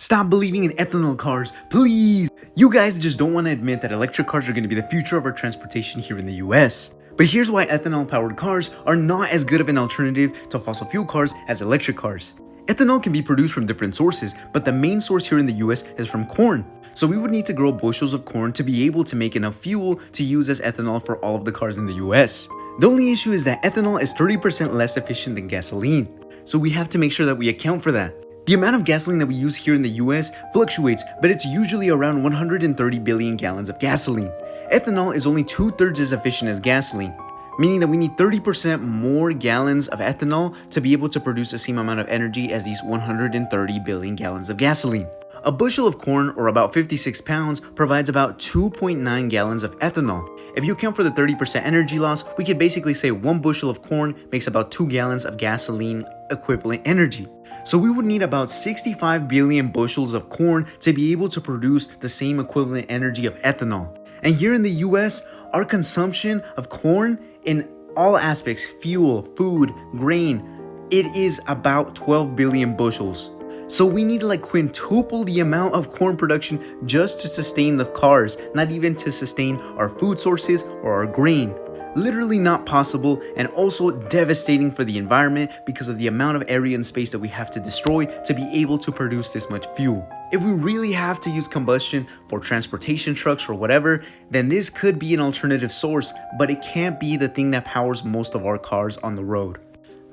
Stop believing in ethanol cars, please! You guys just don't want to admit that electric cars are going to be the future of our transportation here in the US. But here's why ethanol-powered cars are not as good of an alternative to fossil fuel cars as electric cars. Ethanol can be produced from different sources, but the main source here in the US is from corn. So we would need to grow bushels of corn to be able to make enough fuel to use as ethanol for all of the cars in the US. The only issue is that ethanol is 30% less efficient than gasoline. So we have to make sure that we account for that. The amount of gasoline that we use here in the US fluctuates, but it's usually around 130 billion gallons of gasoline. Ethanol is only 2/3 as efficient as gasoline, meaning that we need 30% more gallons of ethanol to be able to produce the same amount of energy as these 130 billion gallons of gasoline. A bushel of corn, or about 56 pounds, provides about 2.9 gallons of ethanol. If you account for the 30% energy loss, we could basically say one bushel of corn makes about 2 gallons of gasoline equivalent energy. So we would need about 65 billion bushels of corn to be able to produce the same equivalent energy of ethanol. And here in the US, our consumption of corn in all aspects, fuel, food, grain, it is about 12 billion bushels. So we need to quintuple the amount of corn production just to sustain the cars, not even to sustain our food sources or our grain. Literally not possible, and also devastating for the environment because of the amount of area and space that we have to destroy to be able to produce this much fuel. If we really have to use combustion for transportation trucks or whatever, then this could be an alternative source, but it can't be the thing that powers most of our cars on the road.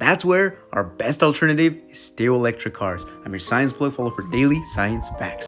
That's where our best alternative is still electric cars. I'm your science plug. Follow for daily science facts.